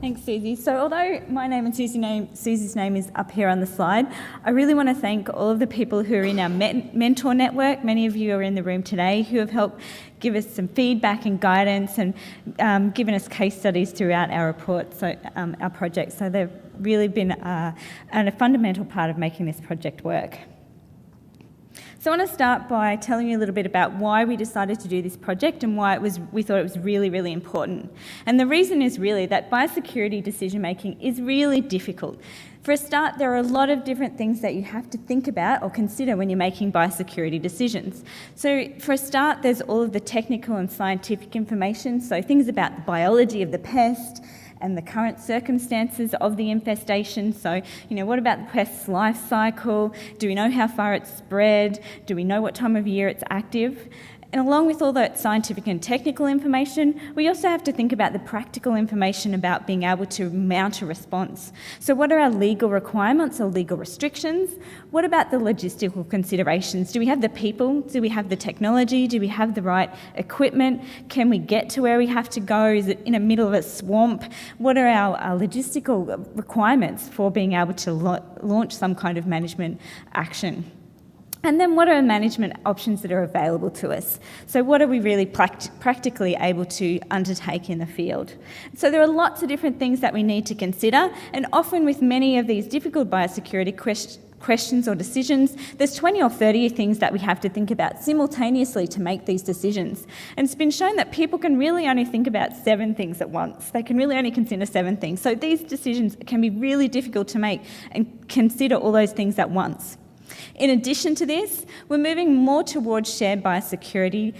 Thanks, Susie. So although my name and Susie's name is up here on the slide, I really want to thank all of the people who are in our mentor network. Many of you are in the room today who have helped give us some feedback and guidance and given us case studies throughout our reports, our project. So they've really been a fundamental part of making this project work. So I want to start by telling you a little bit about why we decided to do this project and why we thought it was really, really important. And the reason is really that biosecurity decision making is really difficult. For a start, there are a lot of different things that you have to think about or consider when you're making biosecurity decisions. So for a start, there's all of the technical and scientific information, so things about the biology of the pest, and the current circumstances of the infestation. So, what about the pest's life cycle? Do we know how far it's spread? Do we know what time of year it's active? And along with all that scientific and technical information, we also have to think about the practical information about being able to mount a response. So what are our legal requirements or legal restrictions? What about the logistical considerations? Do we have the people? Do we have the technology? Do we have the right equipment? Can we get to where we have to go? Is it in the middle of a swamp? What are our logistical requirements for being able to launch some kind of management action? And then what are management options that are available to us? So what are we really practically able to undertake in the field? So there are lots of different things that we need to consider, and often with many of these difficult biosecurity questions or decisions, there's 20 or 30 things that we have to think about simultaneously to make these decisions. And it's been shown that people can really only think about 7 things at once. They can really only consider 7 things. So these decisions can be really difficult to make and consider all those things at once. In addition to this, we're moving more towards shared biosecurity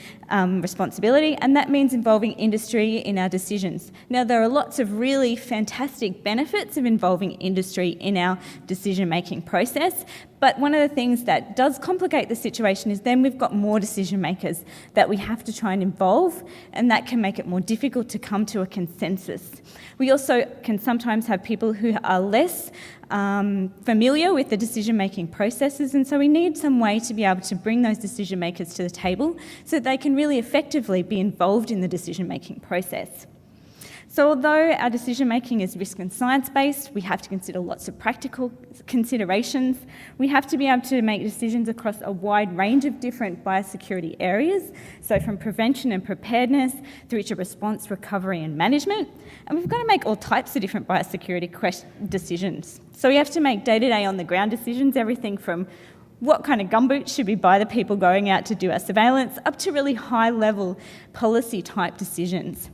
responsibility, and that means involving industry in our decisions. Now, there are lots of really fantastic benefits of involving industry in our decision-making process, but one of the things that does complicate the situation is then we've got more decision makers that we have to try and involve, and that can make it more difficult to come to a consensus. We also can sometimes have people who are less familiar with the decision-making processes, and so we need some way to be able to bring those decision makers to the table so that they can really effectively be involved in the decision-making process. So although our decision-making is risk and science-based, we have to consider lots of practical considerations. We have to be able to make decisions across a wide range of different biosecurity areas, so from prevention and preparedness through to response, recovery and management. And we've got to make all types of different biosecurity decisions. So we have to make day-to-day on-the-ground decisions, everything from what kind of gumboots should we buy the people going out to do our surveillance, up to really high-level policy-type decisions.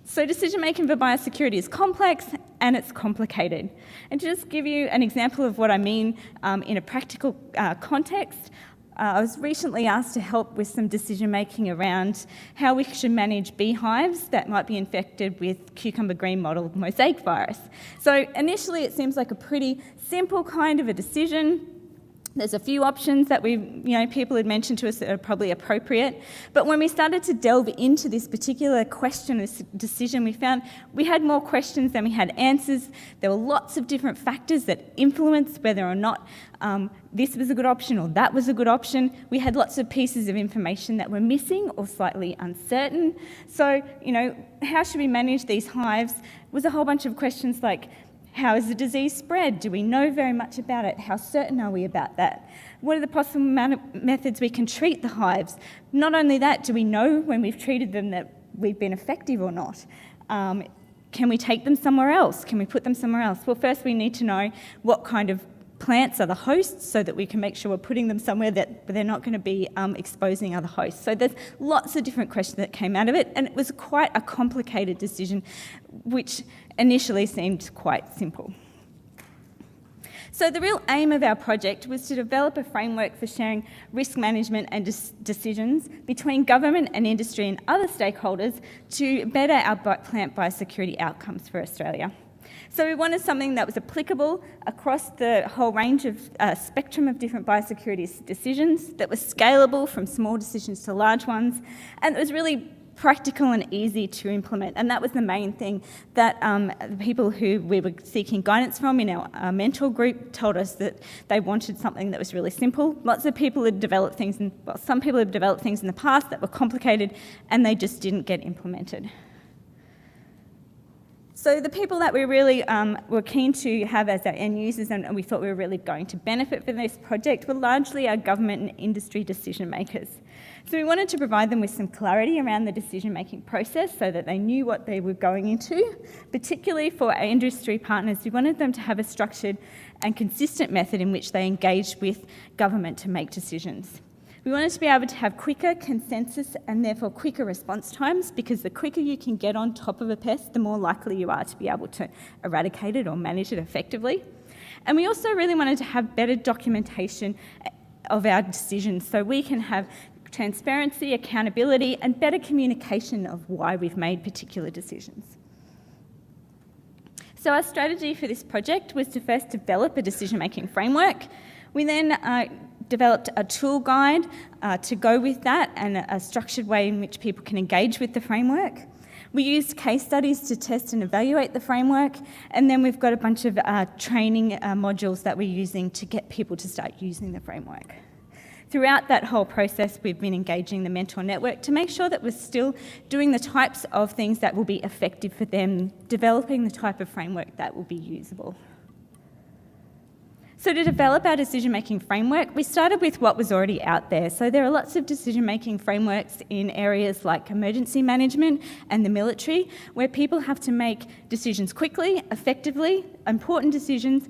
So decision-making for biosecurity is complex and it's complicated. And to just give you an example of what I mean in a practical context, I was recently asked to help with some decision-making around how we should manage beehives that might be infected with cucumber green mottled mosaic virus. So initially it seems like a pretty simple kind of a decision. There's a few options that people had mentioned to us that are probably appropriate. But when we started to delve into this particular question, this decision, we found we had more questions than we had answers. There were lots of different factors that influenced whether or not this was a good option or that was a good option. We had lots of pieces of information that were missing or slightly uncertain. So, how should we manage these hives? Was a whole bunch of questions like, how is the disease spread? Do we know very much about it? How certain are we about that? What are the possible methods we can treat the hives? Not only that, do we know when we've treated them that we've been effective or not? Can we take them somewhere else? Can we put them somewhere else? Well, first we need to know what kind of plants are the hosts so that we can make sure we're putting them somewhere that they're not going to be exposing other hosts. So there's lots of different questions that came out of it, and it was quite a complicated decision, which initially seemed quite simple. So the real aim of our project was to develop a framework for sharing risk management and decisions between government and industry and other stakeholders to better our plant biosecurity outcomes for Australia. So we wanted something that was applicable across the whole range of spectrum of different biosecurity decisions, that was scalable from small decisions to large ones, and it was really practical and easy to implement. And that was the main thing that the people who we were seeking guidance from in our mentor group told us, that they wanted something that was really simple. Lots of people had developed things, some people had developed things in the past that were complicated and they just didn't get implemented. So the people that we really were keen to have as our end users and we thought we were really going to benefit from this project were largely our government and industry decision makers. So we wanted to provide them with some clarity around the decision-making process so that they knew what they were going into. Particularly for our industry partners, we wanted them to have a structured and consistent method in which they engaged with government to make decisions. We wanted to be able to have quicker consensus and therefore quicker response times, because the quicker you can get on top of a pest, the more likely you are to be able to eradicate it or manage it effectively. And we also really wanted to have better documentation of our decisions so we can have transparency, accountability, and better communication of why we've made particular decisions. So our strategy for this project was to first develop a decision-making framework. We then developed a tool guide to go with that and a structured way in which people can engage with the framework. We used case studies to test and evaluate the framework, and then we've got a bunch of training modules that we're using to get people to start using the framework. Throughout that whole process, we've been engaging the mentor network to make sure that we're still doing the types of things that will be effective for them, developing the type of framework that will be usable. So to develop our decision-making framework, we started with what was already out there. So there are lots of decision-making frameworks in areas like emergency management and the military, where people have to make decisions quickly, effectively, important decisions,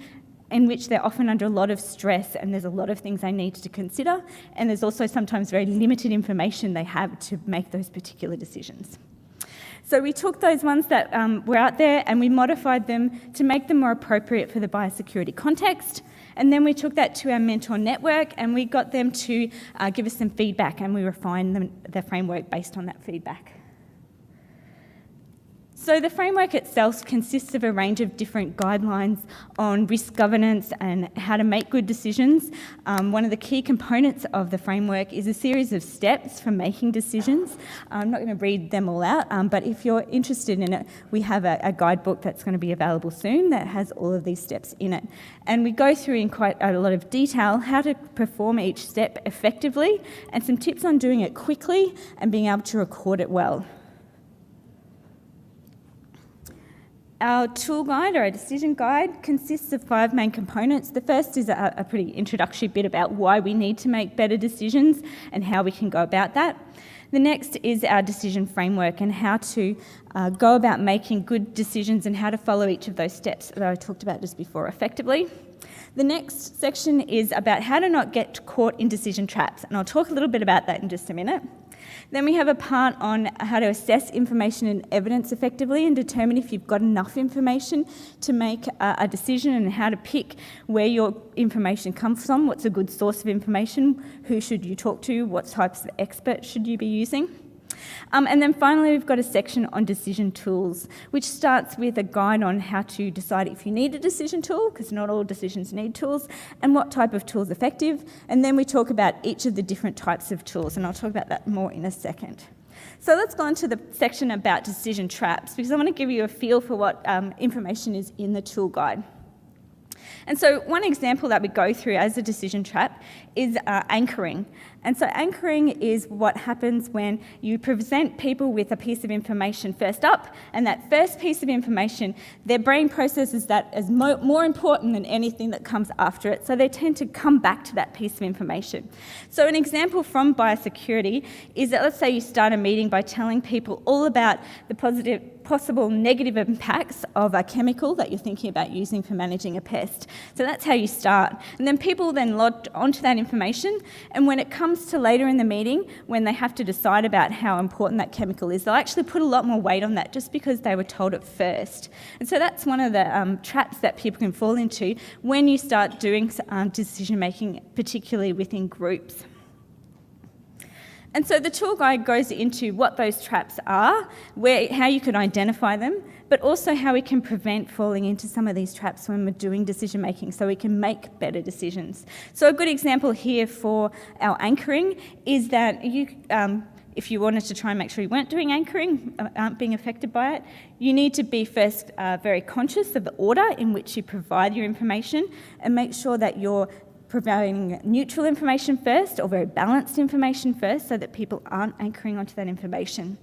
in which they're often under a lot of stress and there's a lot of things they need to consider, and there's also sometimes very limited information they have to make those particular decisions. So we took those ones that were out there and we modified them to make them more appropriate for the biosecurity context. And then we took that to our mentor network and we got them to give us some feedback, and we refined the framework based on that feedback. So the framework itself consists of a range of different guidelines on risk governance and how to make good decisions. One of the key components of the framework is a series of steps for making decisions. I'm not going to read them all out, but if you're interested in it, we have a guidebook that's going to be available soon that has all of these steps in it. And we go through in quite a lot of detail how to perform each step effectively and some tips on doing it quickly and being able to record it well. Our tool guide, or our decision guide, consists of 5 main components. The first is a pretty introductory bit about why we need to make better decisions and how we can go about that. The next is our decision framework and how to go about making good decisions and how to follow each of those steps that I talked about just before effectively. The next section is about how to not get caught in decision traps, and I'll talk a little bit about that in just a minute. Then we have a part on how to assess information and evidence effectively and determine if you've got enough information to make a decision, and how to pick where your information comes from, what's a good source of information, who should you talk to, what types of experts should you be using. And then finally, we've got a section on decision tools, which starts with a guide on how to decide if you need a decision tool, because not all decisions need tools, and what type of tool is effective. And then we talk about each of the different types of tools, and I'll talk about that more in a second. So let's go on to the section about decision traps, because I want to give you a feel for what information is in the tool guide. And so one example that we go through as a decision trap is anchoring. And so anchoring is what happens when you present people with a piece of information first up, and that first piece of information, their brain processes that as more important than anything that comes after it, so they tend to come back to that piece of information. So an example from biosecurity is that, let's say you start a meeting by telling people all about the possible negative impacts of a chemical that you're thinking about using for managing a pest. So that's how you start. And then people then lodge onto that information, and when it comes to later in the meeting, when they have to decide about how important that chemical is, they'll actually put a lot more weight on that just because they were told it first. And so that's one of the traps that people can fall into when you start doing decision making, particularly within groups. And so the tool guide goes into what those traps are, how you can identify them, but also how we can prevent falling into some of these traps when we're doing decision making so we can make better decisions. So a good example here for our anchoring is that if you wanted to try and make sure you weren't doing anchoring, aren't being affected by it, you need to be first very conscious of the order in which you provide your information, and make sure that you're providing neutral information first or very balanced information first so that people aren't anchoring onto that information.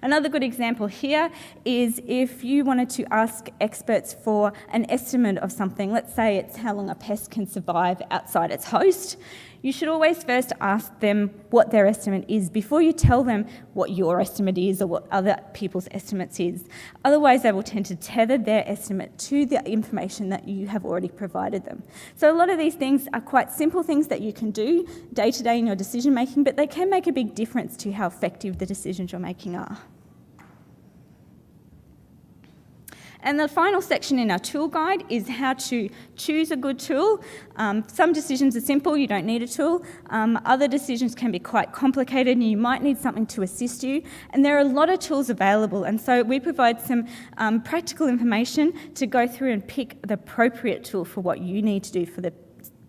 Another good example here is if you wanted to ask experts for an estimate of something, let's say it's how long a pest can survive outside its host, you should always first ask them what their estimate is before you tell them what your estimate is or what other people's estimates is. Otherwise, they will tend to tether their estimate to the information that you have already provided them. So a lot of these things are quite simple things that you can do day to day in your decision making, but they can make a big difference to how effective the decisions you're making are. And the final section in our tool guide is how to choose a good tool. Some decisions are simple, you don't need a tool. Other decisions can be quite complicated and you might need something to assist you. And there are a lot of tools available, and so we provide some practical information to go through and pick the appropriate tool for what you need to do for the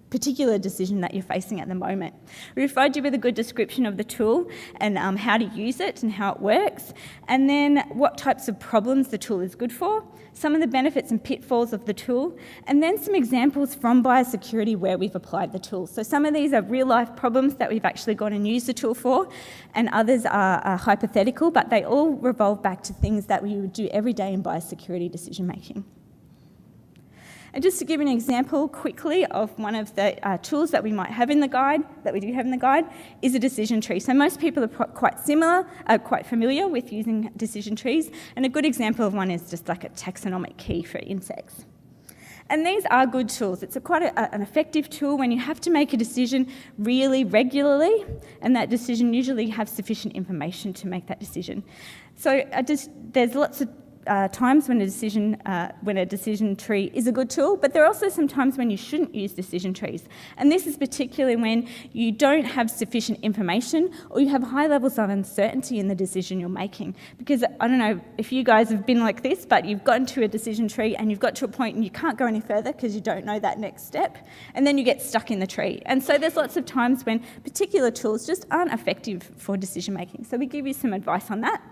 particular decision that you're facing at the moment. We provide you with a good description of the tool and how to use it and how it works, and then what types of problems the tool is good for, some of the benefits and pitfalls of the tool, and then some examples from Biosecurity where we've applied the tool. So some of these are real-life problems that we've actually gone and used the tool for, and others are hypothetical, but they all revolve back to things that we would do every day in biosecurity decision-making. And just to give you an example quickly of one of the tools that we might have in the guide, that we do have in the guide, is a decision tree. So most people are quite familiar with using decision trees, and a good example of one is just like a taxonomic key for insects. And these are good tools. It's quite an effective tool when you have to make a decision really regularly, and that decision usually have sufficient information to make that decision. So there's lots of times when a decision tree is a good tool, but there are also some times when you shouldn't use decision trees. And this is particularly when you don't have sufficient information or you have high levels of uncertainty in the decision you're making. Because I don't know if you guys have been like this, but you've gotten to a decision tree and you've got to a point and you can't go any further because you don't know that next step, and then you get stuck in the tree. And so there's lots of times when particular tools just aren't effective for decision making. So we give you some advice on that.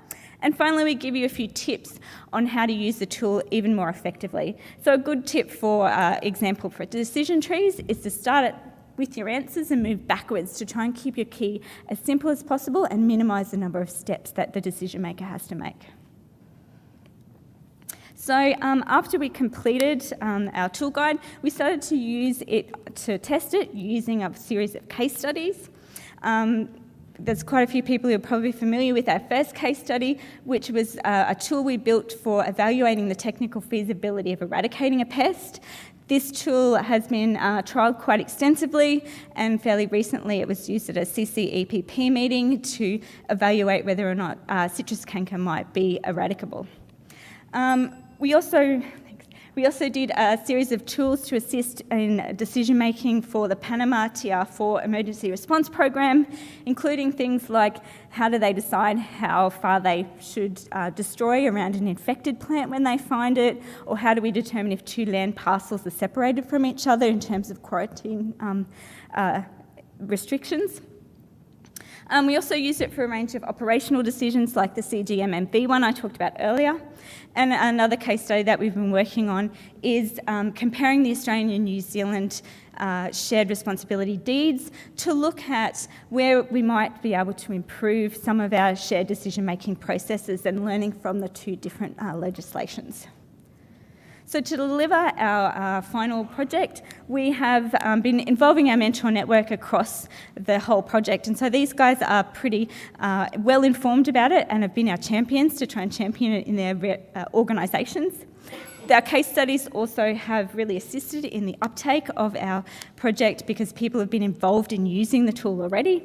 And finally, we give you a few tips on how to use the tool even more effectively. So a good tip for example for decision trees is to start it with your answers and move backwards to try and keep your key as simple as possible and minimise the number of steps that the decision maker has to make. So after we completed our tool guide, we started to use it to test it using a series of case studies. There's quite a few people who are probably familiar with our first case study, which was a tool we built for evaluating the technical feasibility of eradicating a pest. This tool has been trialled quite extensively, and fairly recently it was used at a CCEPP meeting to evaluate whether or not citrus canker might be eradicable. We also did a series of tools to assist in decision-making for the Panama TR4 emergency response program, including things like how do they decide how far they should destroy around an infected plant when they find it, or how do we determine if two land parcels are separated from each other in terms of quarantine restrictions. We also use it for a range of operational decisions like the CGMMB one I talked about earlier. And another case study that we've been working on is comparing the Australian and New Zealand shared responsibility deeds to look at where we might be able to improve some of our shared decision-making processes and learning from the two different legislations. So to deliver our final project, we have been involving our mentor network across the whole project. And so these guys are pretty well informed about it and have been our champions to try and champion it in their organisations. Our case studies also have really assisted in the uptake of our project because people have been involved in using the tool already.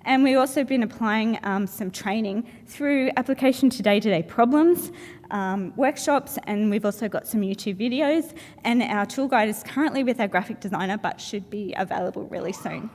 And we've also been applying some training through application to day-to-day problems, workshops, and we've also got some YouTube videos. And our tool guide is currently with our graphic designer, but should be available really soon.